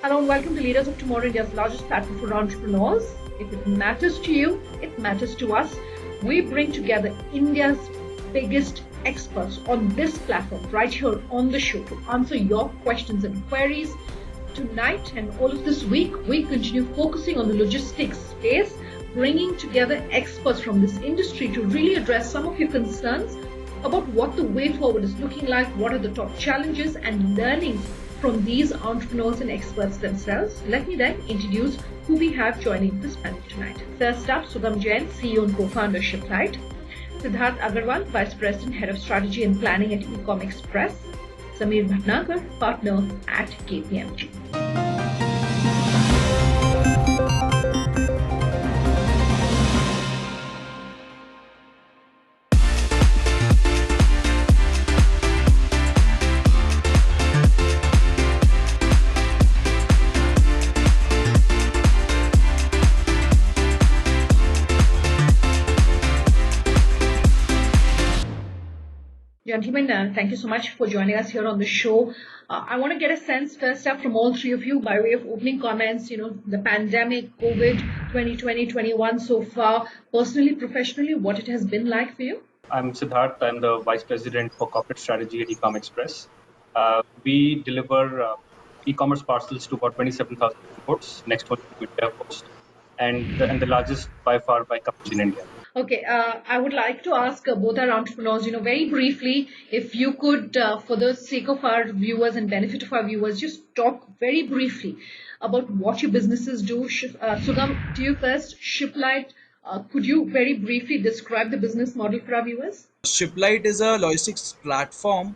Hello and welcome to Leaders of Tomorrow, India's largest platform for entrepreneurs. If it matters to you, it matters to us. We bring together India's biggest experts on this platform right here on the show to answer your questions and queries. Tonight and all of this week, we continue focusing on the logistics space, bringing together experts from this industry to really address some of your concerns about what the way forward is looking like, what are the top challenges and learnings from these entrepreneurs and experts themselves. Let me then introduce who we have joining this panel tonight. First up, Sugam Jain, CEO and co-founder Shyplite. Siddharth Agarwal, Vice President, Head of Strategy and Planning at Ecom Express. Bhatnagar, partner at KPMG. Gentlemen, thank you so much for joining us here on the show. I want to get a sense first up from all three of you by way of opening comments, the pandemic, COVID, 2020-21 so far, personally, professionally, what it has been like for you? I'm Siddharth. I'm the Vice President for Corporate Strategy at Ecom Express. We deliver e-commerce parcels to about 27,000 ports, next one to India Post, and the largest by far by coverage in India. Okay, I would like to ask both our entrepreneurs, very briefly, if you could, for the sake of our viewers and benefit of our viewers, just talk very briefly about what your businesses do. Sugam, to you first, Shyplite, could you very briefly describe the business model for our viewers? Shyplite is a logistics platform.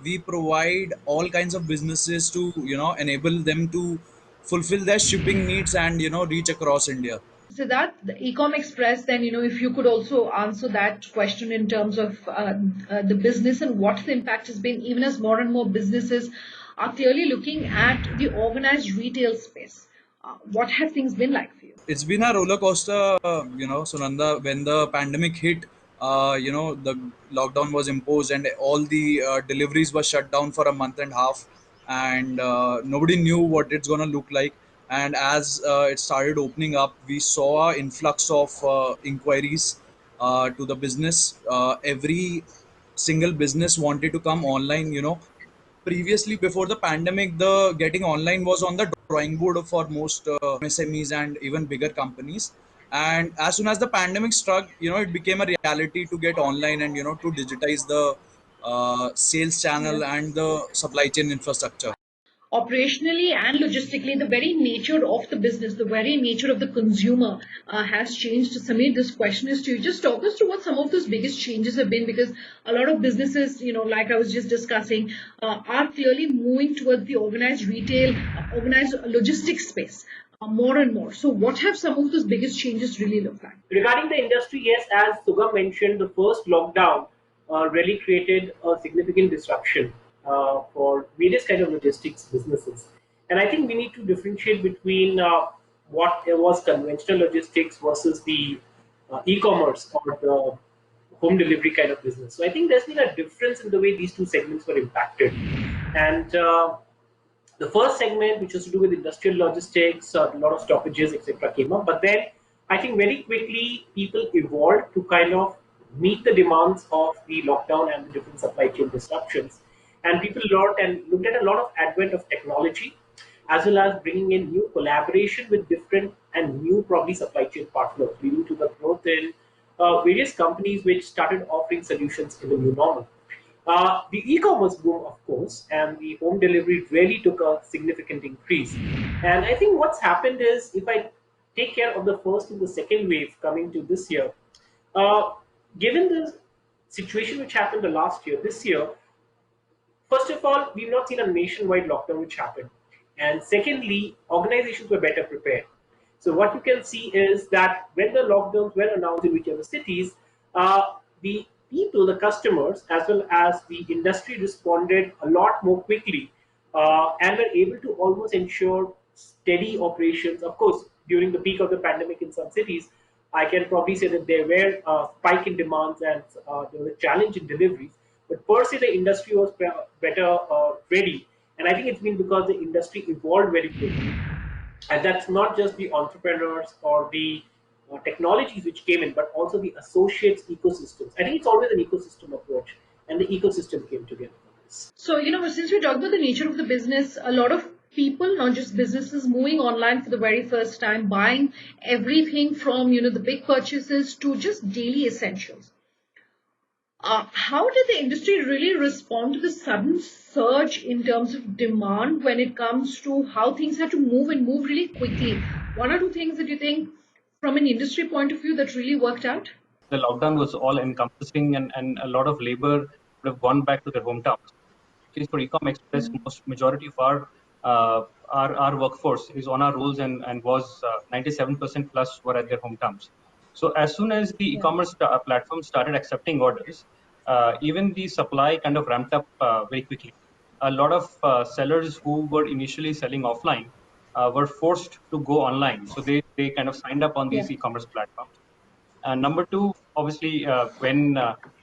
We provide all kinds of businesses to enable them to fulfill their shipping needs and reach across India. Siddharth, the Ecom Express, then, if you could also answer that question in terms of the business and what the impact has been, even as more and more businesses are clearly looking at the organized retail space. What have things been like for you? It's been a roller coaster, Sunanda. When the pandemic hit, the lockdown was imposed and all the deliveries were shut down for a month and a half, and nobody knew what it's gonna look like. And as it started opening up, we saw an influx of inquiries to the business. Every single business wanted to come online. Previously, before the pandemic, the getting online was on the drawing board for most MSMEs and even bigger companies. And as soon as the pandemic struck, it became a reality to get online and to digitize the sales channel and the supply chain infrastructure. Operationally and logistically, the very nature of the business, the very nature of the consumer has changed. Sameer, this question is to you. Just talk us through what some of those biggest changes have been, because a lot of businesses, like I was just discussing, are clearly moving towards the organized retail, organized logistics space. More and more. So what have some of those biggest changes really looked like? Regarding the industry, yes, as Sugam mentioned, the first lockdown really created a significant disruption for various kind of logistics businesses. And I think we need to differentiate between what was conventional logistics versus the e-commerce or the home delivery kind of business. So I think there's been a difference in the way these two segments were impacted. And the first segment, which was to do with industrial logistics, a lot of stoppages, etc., came up. But then I think very quickly people evolved to kind of meet the demands of the lockdown and the different supply chain disruptions. And people learned and looked at a lot of advent of technology, as well as bringing in new collaboration with different and new probably supply chain partners, leading to the growth in various companies which started offering solutions in the new normal. The e-commerce boom, of course, and the home delivery really took a significant increase. And I think what's happened is, if I take care of the first and the second wave coming to this year, given the situation which happened the last year, this year, first of all, we've not seen a nationwide lockdown which happened. And secondly, organizations were better prepared. So what you can see is that when the lockdowns were announced in whichever cities, the people, the customers, as well as the industry responded a lot more quickly and were able to almost ensure steady operations. Of course, during the peak of the pandemic in some cities, I can probably say that there were a spike in demands and there was a challenge in deliveries. But per se, the industry was better ready And I think it's been because the industry evolved very quickly. And that's not just the entrepreneurs or the technologies which came in, but also the associates ecosystems. I think it's always an ecosystem approach, and the ecosystem came together for this. So, since we talked about the nature of the business, a lot of people, not just businesses, moving online for the very first time, buying everything from, the big purchases to just daily essentials. How did the industry really respond to the sudden surge in terms of demand when it comes to how things had to move and move really quickly? One or two things that you think from an industry point of view that really worked out? The lockdown was all encompassing, and a lot of labor would have gone back to their hometowns. At least for Ecom Express, most majority of our workforce is on our rolls, and was 97% plus were at their hometowns. So as soon as the Yeah. e-commerce platform started accepting orders, even the supply kind of ramped up very quickly. A lot of sellers who were initially selling offline were forced to go online. So they kind of signed up on Yeah. these e-commerce platforms. And number two, obviously, when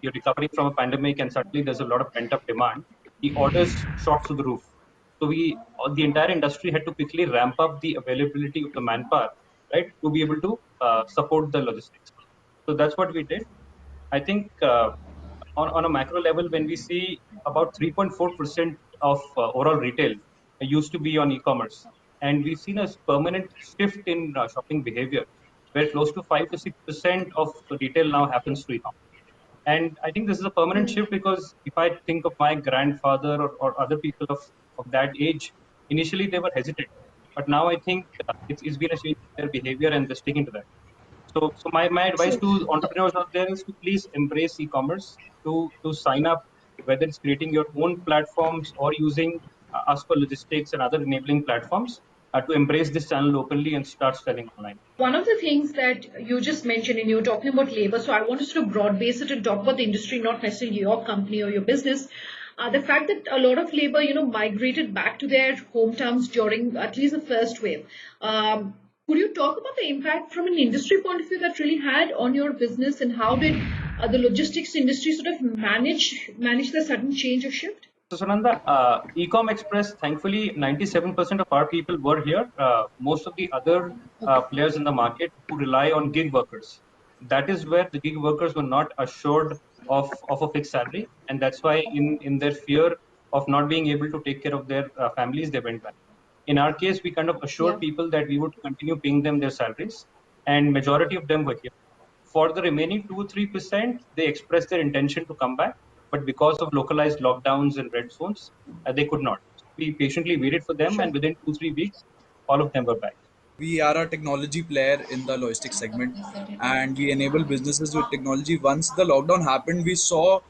you're recovering from a pandemic and suddenly there's a lot of pent up demand, the orders shot through the roof. So the entire industry had to quickly ramp up the availability of the manpower, right, to be able to support the logistics. So that's what we did. I think on a macro level, when we see about 3.4% of overall retail used to be on e-commerce, and we've seen a permanent shift in shopping behavior, where close to 5 to 6% of the retail now happens through e-commerce. And I think this is a permanent shift because if I think of my grandfather or other people of that age, initially they were hesitant, but now I think it's been a change in their behavior and they're sticking to that. So my advice True. to entrepreneurs out there is to please embrace e-commerce, to sign up, whether it's creating your own platforms or using us for logistics and other enabling platforms, to embrace this channel openly and start selling online. One of the things that you just mentioned, and you were talking about labor, so I want to sort of broad base it and talk about the industry, not necessarily your company or your business. The fact that a lot of labor, migrated back to their hometowns during at least the first wave. Could you talk about the impact from an industry point of view that really had on your business, and how did the logistics industry sort of manage the sudden change or shift? So, Sananda, Ecom Express, thankfully, 97% of our people were here. Most of the other Okay. players in the market who rely on gig workers. That is where the gig workers were not assured of a fixed salary. And that's why, in their fear of not being able to take care of their families, they went back. In our case, we kind of assured Yeah. people that we would continue paying them their salaries, and majority of them were here. For the remaining 2 3%, they expressed their intention to come back, but because of localized lockdowns and red zones, they could not. We patiently waited for them, Sure. and within 2 3 weeks, all of them were back. We are a technology player in the logistics segment, and we enable businesses with technology. Once the lockdown happened, we saw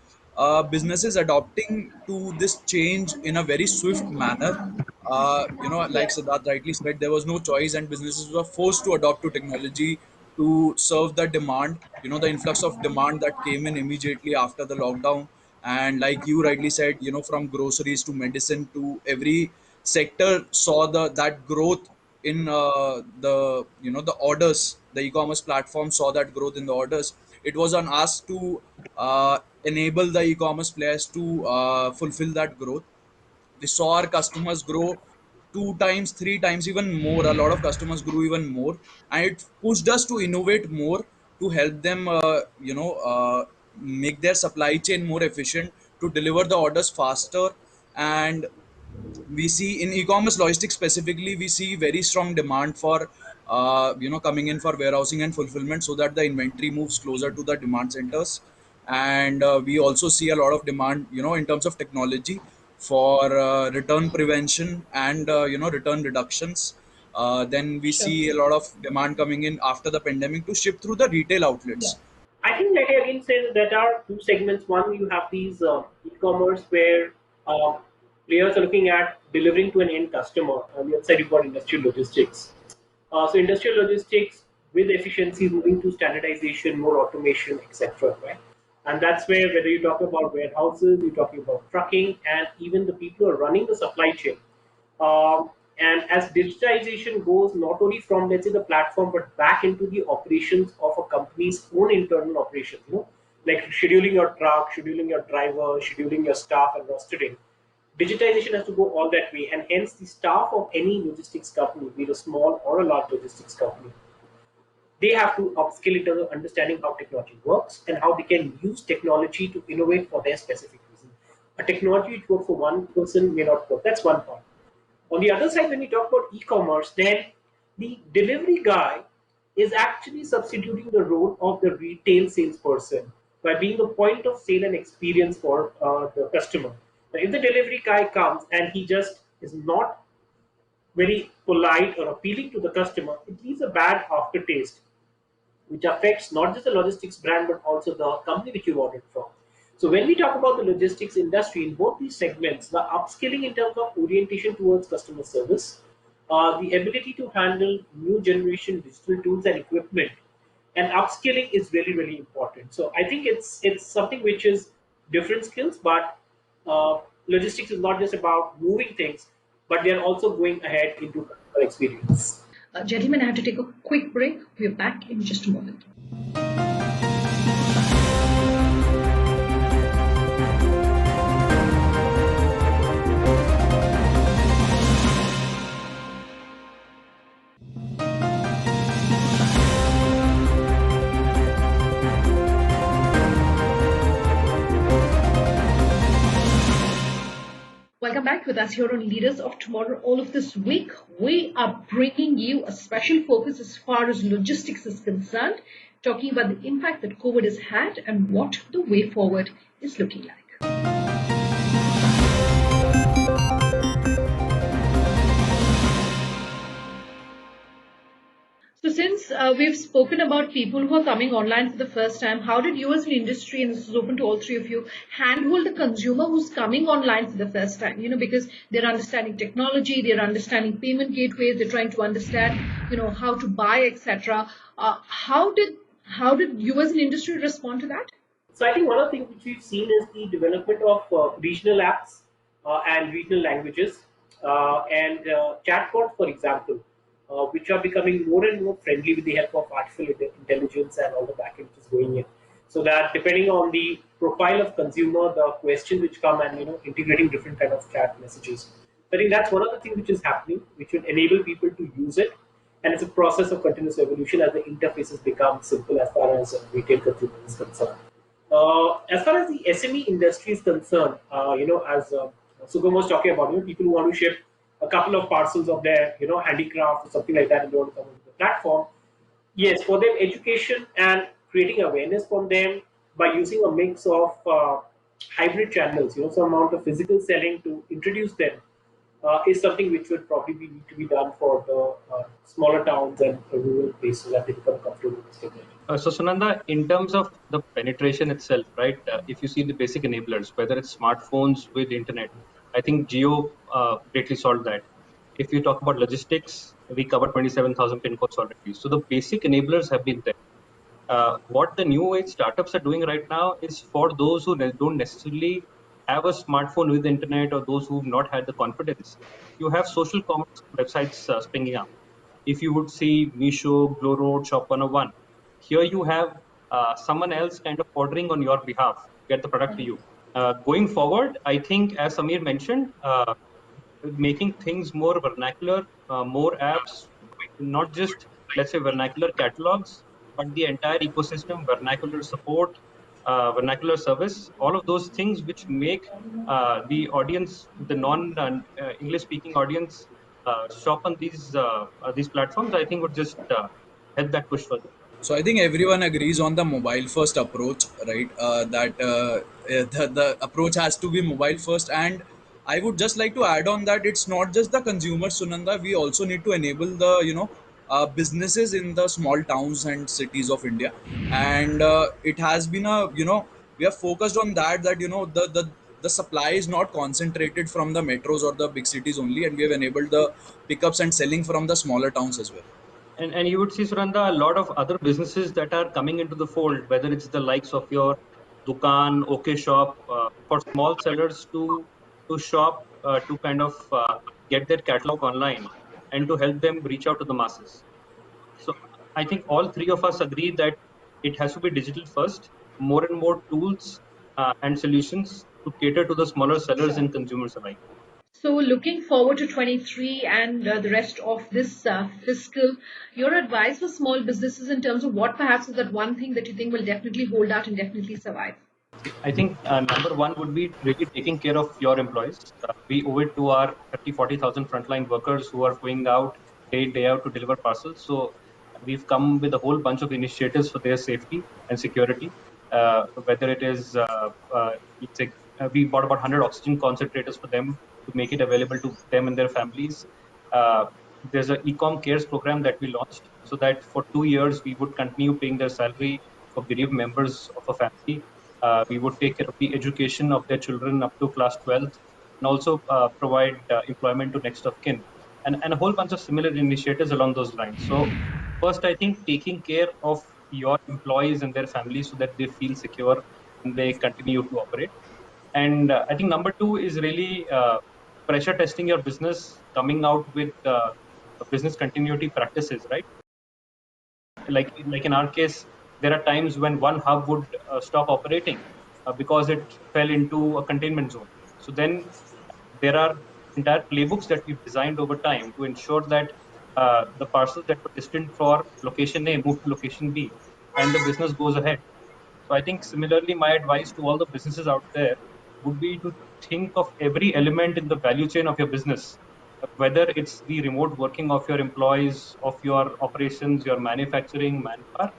businesses adopting to this change in a very swift manner. Like Yeah. Siddharth rightly said, there was no choice, and businesses were forced to adopt to technology to serve the demand. The influx of demand that came in immediately after the lockdown, and like you rightly said, from groceries to medicine to every sector saw that growth in the orders. The e-commerce platform saw that growth in the orders. It was on us to enable the e-commerce players to fulfill that growth. We saw our customers grow 2 times, 3 times, even more. A lot of customers grew even more, and it pushed us to innovate more, to help them make their supply chain more efficient, to deliver the orders faster. And we see in e-commerce logistics specifically, we see very strong demand for coming in for warehousing and fulfillment, so that the inventory moves closer to the demand centers. And we also see a lot of demand in terms of technology for return prevention and return reductions. Then we Sure. see a lot of demand coming in after the pandemic to ship through the retail Yeah. outlets. I think let me again say that there are two segments. One, you have these e-commerce where uh, players are looking at delivering to an end customer. On the other side, you've got industrial logistics. So industrial logistics with efficiency, moving to standardization, more automation, etc. Right, and that's where whether you talk about warehouses, you're talking about trucking, and even the people who are running the supply chain. And as digitization goes, not only from let's say the platform, but back into the operations of a company's own internal operations, like scheduling your truck, scheduling your driver, scheduling your staff, and rostering. digitization has to go all that way, and hence the staff of any logistics company, be it a small or a large logistics company, they have to upskill in terms of understanding how technology works and how they can use technology to innovate for their specific reason. A technology which works for one person may not work. That's one part. On the other side, when we talk about e-commerce, then the delivery guy is actually substituting the role of the retail salesperson by being the point of sale and experience for the customer. Now, if the delivery guy comes and he just is not very polite or appealing to the customer, it leaves a bad aftertaste, which affects not just the logistics brand but also the company which you ordered from. So when we talk about the logistics industry in both these segments, the upskilling in terms of orientation towards customer service, the ability to handle new generation digital tools and equipment, and upskilling is really really important. So I think it's something which is different skills, but logistics is not just about moving things, but they are also going ahead into customer experience. Gentlemen, I have to take a quick break. We're back in just a moment. Welcome back with us here on Leaders of Tomorrow. All of this week, we are bringing you a special focus as far as logistics is concerned, talking about the impact that COVID has had and what the way forward is looking like. So since we've spoken about people who are coming online for the first time, how did you as an industry, and this is open to all three of you, handhold the consumer who's coming online for the first time? Because they're understanding technology, they're understanding payment gateways, they're trying to understand, how to buy, etc. How did you as an industry respond to that? So I think one of the things which we've seen is the development of regional apps and regional languages and chatbots, for example, which are becoming more and more friendly with the help of artificial intelligence and all the backend which is going in. So that depending on the profile of consumer, the questions which come and integrating different kind of chat messages. So I think that's one of the things which is happening, which will enable people to use it, and it's a process of continuous evolution as the interfaces become simple as far as retail consumer is concerned. As far as the SME industry is concerned, as Sugam was talking about, people who want to ship a couple of parcels of their, handicraft or something like that, and they want to come onto the platform. Yes, for them, education and creating awareness from them by using a mix of hybrid channels, some amount of physical selling to introduce them is something which would probably need to be done for the smaller towns and rural places that they become comfortable with this technology. So Sunanda, in terms of the penetration itself, right? If you see the basic enablers, whether it's smartphones with internet, I think Geo greatly solved that. If you talk about logistics, we covered 27,000 pin codes already. So the basic enablers have been there. What the new age startups are doing right now is for those who don't necessarily have a smartphone with internet, or those who've not had the confidence. You have social commerce websites springing up. If you would see Misho, Glowroad, Shop 101, here you have someone else kind of ordering on your behalf, get the product to you. Going forward, I think, as Samir mentioned, making things more vernacular, more apps, not just, let's say, vernacular catalogs, but the entire ecosystem, vernacular support, vernacular service, all of those things which make the audience, the non-English speaking audience, shop on these platforms, I think would just help that push further. So I think everyone agrees on the mobile first approach, right? The approach has to be mobile first, and I would just like to add on that it's not just the consumer, Sunanda. We also need to enable the businesses in the small towns and cities of India, and it has been we are focused on that the supply is not concentrated from the metros or the big cities only, and we have enabled the pickups and selling from the smaller towns as well. And you would see, Suranda, a lot of other businesses that are coming into the fold, whether it's the likes of your Dukan, OK Shop, for small sellers to shop, to kind of get their catalog online and to help them reach out to the masses. So I think all three of us agree that it has to be digital first, more and more tools and solutions to cater to the smaller sellers and consumers alike. So, looking forward to 23 and the rest of this fiscal, your advice for small businesses in terms of what perhaps is that one thing that you think will definitely hold out and definitely survive? I think number one would be really taking care of your employees. We owe it to our 30, 40,000 frontline workers who are going out day in, day out to deliver parcels. So we've come with a whole bunch of initiatives for their safety and security. Whether it is, let's say, we bought about 100 oxygen concentrators for them to make it available to them and their families. Uh, there's an Ecom Cares program that we launched so that for 2 years we would continue paying their salary for bereaved members of a family. We would take care of the education of their children up to class 12th and also provide employment to next of kin and a whole bunch of similar initiatives along those lines. So first, I think taking care of your employees and their families so that they feel secure and they continue to operate. And I think number two is really pressure testing your business, coming out with business continuity practices, right? Like in our case, there are times when one hub would stop operating because it fell into a containment zone. So then there are entire playbooks that we've designed over time to ensure that the parcels that were destined for location A move to location B, and the business goes ahead. So I think similarly, my advice to all the businesses out there would be to think of every element in the value chain of your business, whether it's the remote working of your employees, of your operations, your manufacturing, manpower.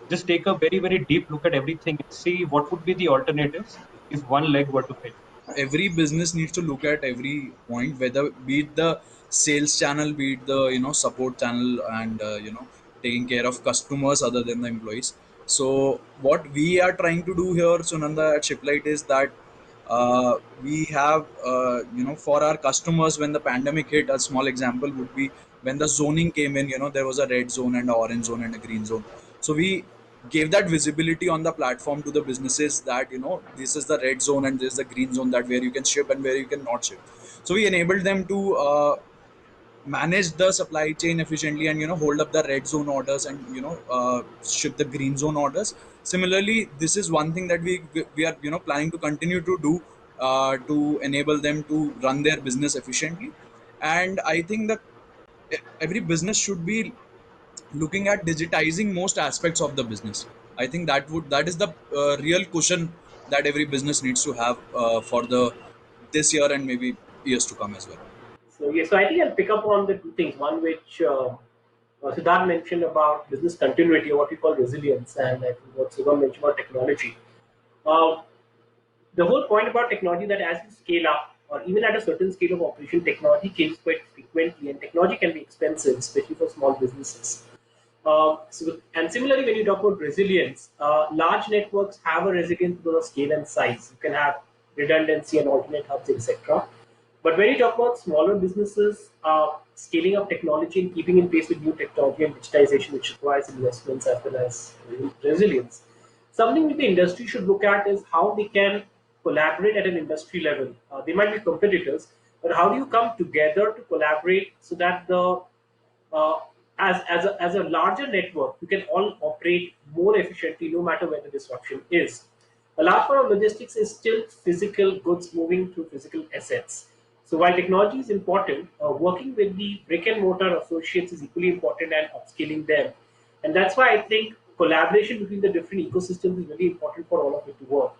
Just take a very, very deep look at everything and see what would be the alternatives if one leg were to fail. Every business needs to look at every point, whether be it the sales channel, be it the support channel, and taking care of customers other than the employees. So what we are trying to do here, Sunanda, at Shiplite is that we have for our customers, when the pandemic hit, a small example would be when the zoning came in. There was a red zone and an orange zone and a green zone. So we gave that visibility on the platform to the businesses that this is the red zone and this is the green zone, that where you can ship and where you can not ship. So we enabled them to manage the supply chain efficiently and hold up the red zone orders and ship the green zone orders. Similarly, this is one thing that we are planning to continue to do to enable them to run their business efficiently. And I think that every business should be looking at digitizing most aspects of the business. I think that is the real cushion that every business needs to have for the this year and maybe years to come as well. So yes, so I think I'll pick up on the two things. One which Siddharth mentioned about business continuity, or what we call resilience, and I think what Sugam mentioned about technology. Um, the whole point about technology that as you scale up, or even at a certain scale of operation, technology changes quite frequently, and technology can be expensive, especially for small businesses. And similarly, when you talk about resilience, large networks have a resilience because of scale and size. You can have redundancy and alternate hubs, etc. But when you talk about smaller businesses, scaling up technology and keeping in pace with new technology and digitization, which requires investments as well as resilience. Something that the industry should look at is how they can collaborate at an industry level. They might be competitors, but how do you come together to collaborate so that the uh, as a larger network, you can all operate more efficiently no matter where the disruption is. A large part of logistics is still physical goods moving through physical assets. So while technology is important, working with the brick and mortar associates is equally important and upskilling them. And that's why I think collaboration between the different ecosystems is really important for all of it to work.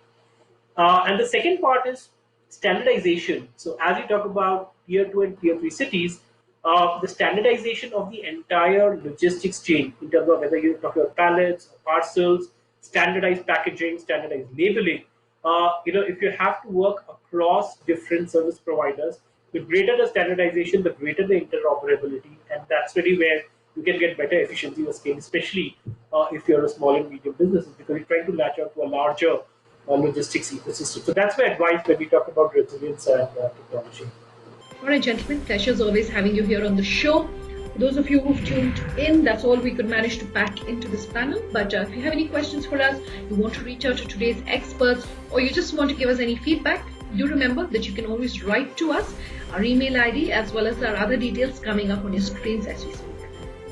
And the second part is standardization. So as you talk about tier 2 and tier 3 cities, the standardization of the entire logistics chain in terms of whether you talk about pallets or parcels, standardized packaging, standardized labeling. If you have to work across different service providers, the greater the standardization, the greater the interoperability, and that's really where you can get better efficiency of scale, especially if you're a small and medium businesses, because you're trying to latch on to a larger logistics ecosystem. So that's my advice when we talk about resilience and technology. All right, gentlemen, pleasure's always having you here on the show. For those of you who've tuned in, that's all we could manage to pack into this panel. But if you have any questions for us, you want to reach out to today's experts, or you just want to give us any feedback, do remember that you can always write to us, our email ID, as well as our other details coming up on your screens as we speak.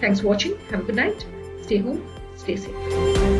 Thanks for watching. Have a good night. Stay home. Stay safe.